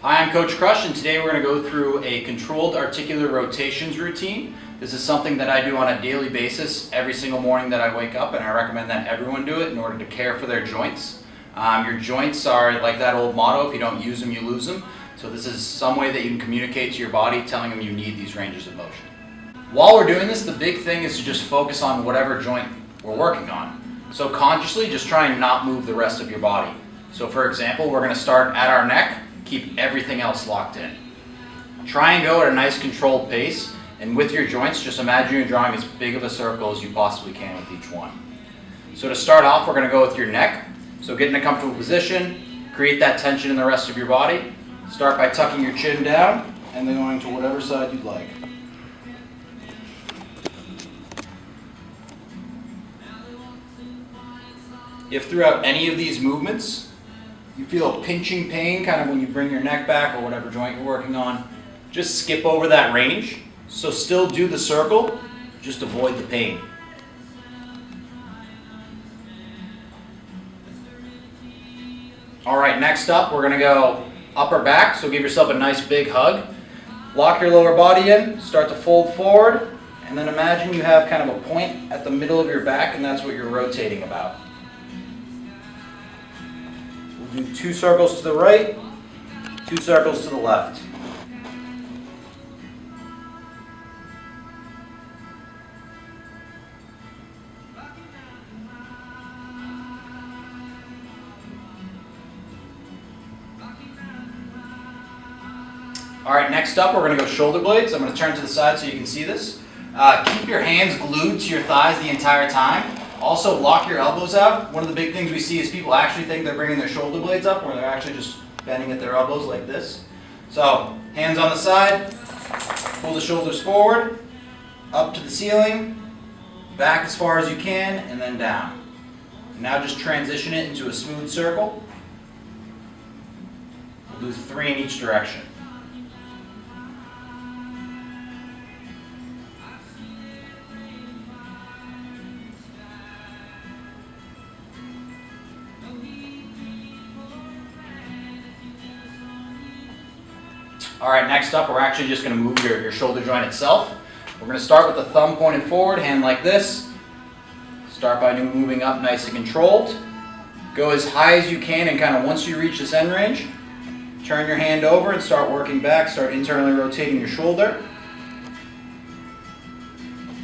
Hi, I'm Coach Crush, and today we're going to go through a controlled articular rotations routine. This is something that I do on a daily basis every single morning that I wake up, and I recommend that everyone do it in order to care for their joints. Your joints are like that old motto, if you don't use them, you lose them. So this is some way that you can communicate to your body telling them you need these ranges of motion. While we're doing this, the big thing is to just focus on whatever joint we're working on. So consciously, just try and not move the rest of your body. So for example, we're going to start at our neck. Keep everything else locked in. Try and go at a nice controlled pace, and with your joints, just imagine you're drawing as big of a circle as you possibly can with each one. So to start off, we're going to go with your neck. So get in a comfortable position, create that tension in the rest of your body. Start by tucking your chin down, and then going to whatever side you'd like. If throughout any of these movements, you feel a pinching pain, kind of when you bring your neck back or whatever joint you're working on, just skip over that range. So still do the circle, just avoid the pain. All right, next up, we're gonna go upper back. So give yourself a nice big hug. Lock your lower body in, start to fold forward, and then imagine you have kind of a point at the middle of your back, and that's what you're rotating about. Do 2 circles to the right, 2 circles to the left. All right, next up, we're going to go shoulder blades. I'm going to turn to the side so you can see this. Keep your hands glued to your thighs the entire time. Also, lock your elbows out. One of the big things we see is people actually think they're bringing their shoulder blades up, where they're actually just bending at their elbows like this. So, hands on the side, pull the shoulders forward, up to the ceiling, back as far as you can, and then down. Now just transition it into a smooth circle. We'll do 3 in each direction. All right, next up, we're actually just going to move your shoulder joint itself. We're going to start with the thumb pointed forward, hand like this. Start by moving up nice and controlled. Go as high as you can, and kind of once you reach this end range, turn your hand over and start working back. Start internally rotating your shoulder.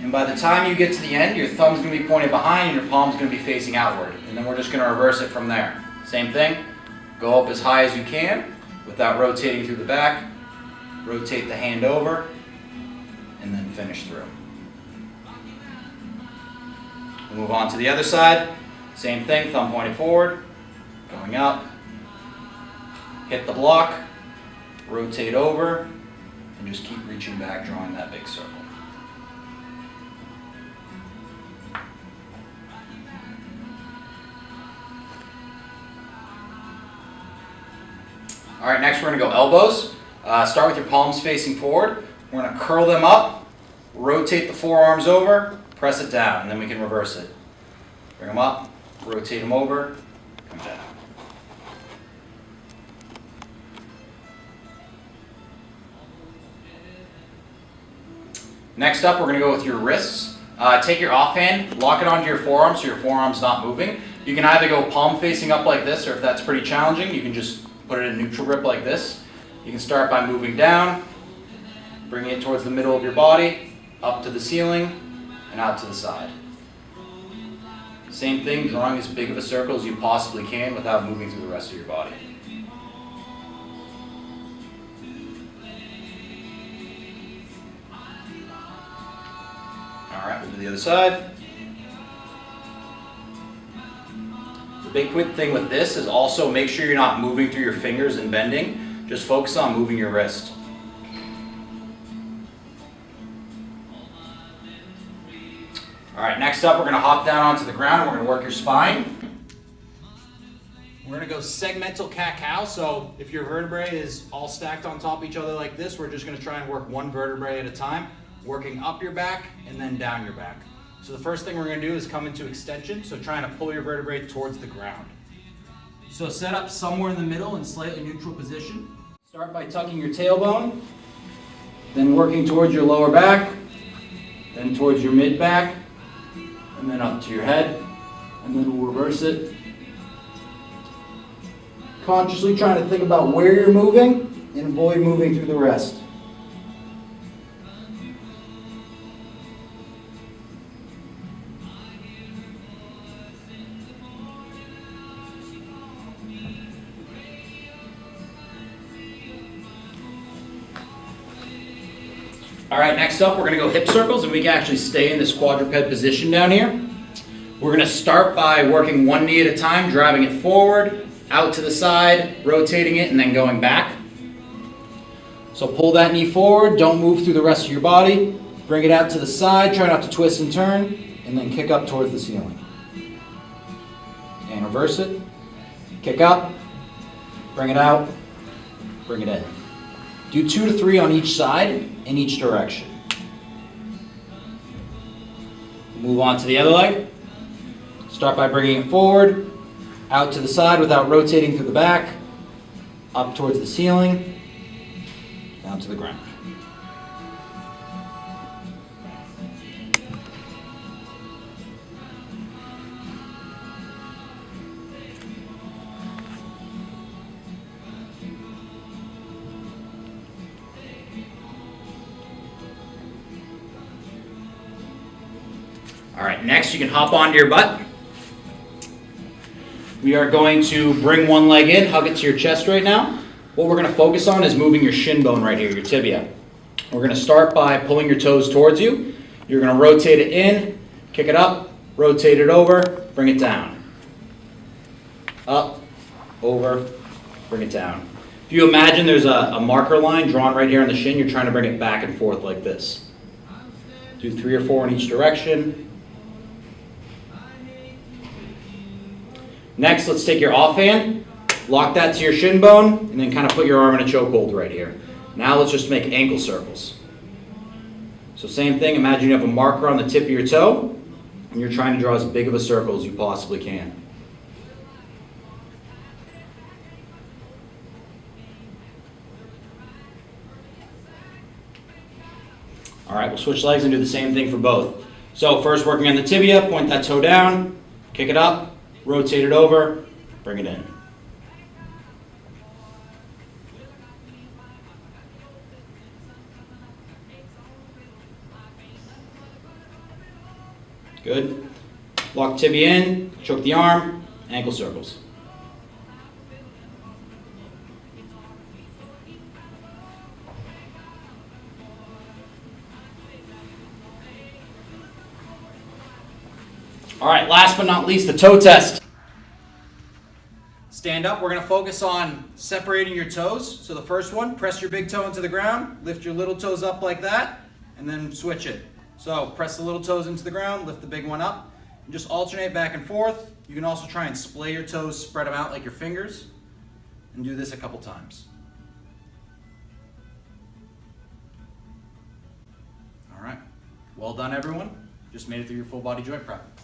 And by the time you get to the end, your thumb's going to be pointed behind and your palm's going to be facing outward. And then we're just going to reverse it from there. Same thing. Go up as high as you can without rotating through the back. Rotate the hand over, and then finish through. We'll move on to the other side. Same thing, thumb pointed forward, going up, hit the block, rotate over, and just keep reaching back, drawing that big circle. All right, next we're going to go elbows. Start with your palms facing forward. We're going to curl them up, rotate the forearms over, press it down, and then we can reverse it. Bring them up, rotate them over, come down. Next up, we're going to go with your wrists. Take your offhand, lock it onto your forearm so your forearm's not moving. You can either go palm facing up like this, or if that's pretty challenging, you can just put it in neutral grip like this. You can start by moving down, bringing it towards the middle of your body, up to the ceiling, and out to the side. Same thing, drawing as big of a circle as you possibly can without moving through the rest of your body. All right, we'll do the other side. The big quick thing with this is also make sure you're not moving through your fingers and bending. Just focus on moving your wrist. All right, next up, we're going to hop down onto the ground and we're going to work your spine. We're going to go segmental cat-cow. So if your vertebrae is all stacked on top of each other like this, we're just going to try and work one vertebrae at a time, working up your back and then down your back. So the first thing we're going to do is come into extension, so trying to pull your vertebrae towards the ground. So set up somewhere in the middle in slightly neutral position. Start by tucking your tailbone, then working towards your lower back, then towards your mid back, and then up to your head, and then we'll reverse it. Consciously trying to think about where you're moving and avoid moving through the rest. All right, next up, we're gonna go hip circles, and we can actually stay in this quadruped position down here. We're gonna start by working one knee at a time, driving it forward, out to the side, rotating it, and then going back. So pull that knee forward, don't move through the rest of your body. Bring it out to the side, try not to twist and turn, and then kick up towards the ceiling. And reverse it, kick up, bring it out, bring it in. Do 2 to 3 on each side, in each direction. Move on to the other leg. Start by bringing it forward, out to the side without rotating through the back, up towards the ceiling, down to the ground. All right, next you can hop onto your butt. We are going to bring one leg in, hug it to your chest right now. What we're gonna focus on is moving your shin bone right here, your tibia. We're gonna start by pulling your toes towards you. You're gonna rotate it in, kick it up, rotate it over, bring it down. Up, over, bring it down. If you imagine there's a marker line drawn right here on the shin, you're trying to bring it back and forth like this. Do 3 or 4 in each direction. Next, let's take your offhand, lock that to your shin bone, and then kind of put your arm in a chokehold right here. Now let's just make ankle circles. So same thing, imagine you have a marker on the tip of your toe, and you're trying to draw as big of a circle as you possibly can. All right, we'll switch legs and do the same thing for both. So first working on the tibia, point that toe down, kick it up, rotate it over, bring it in. Good. Lock tibia in, choke the arm, ankle circles. All right, last but not least, the toe test. Stand up, we're gonna focus on separating your toes. So the first one, press your big toe into the ground, lift your little toes up like that, and then switch it. So press the little toes into the ground, lift the big one up, and just alternate back and forth. You can also try and splay your toes, spread them out like your fingers, and do this a couple times. All right, well done everyone. Just made it through your full body joint prep.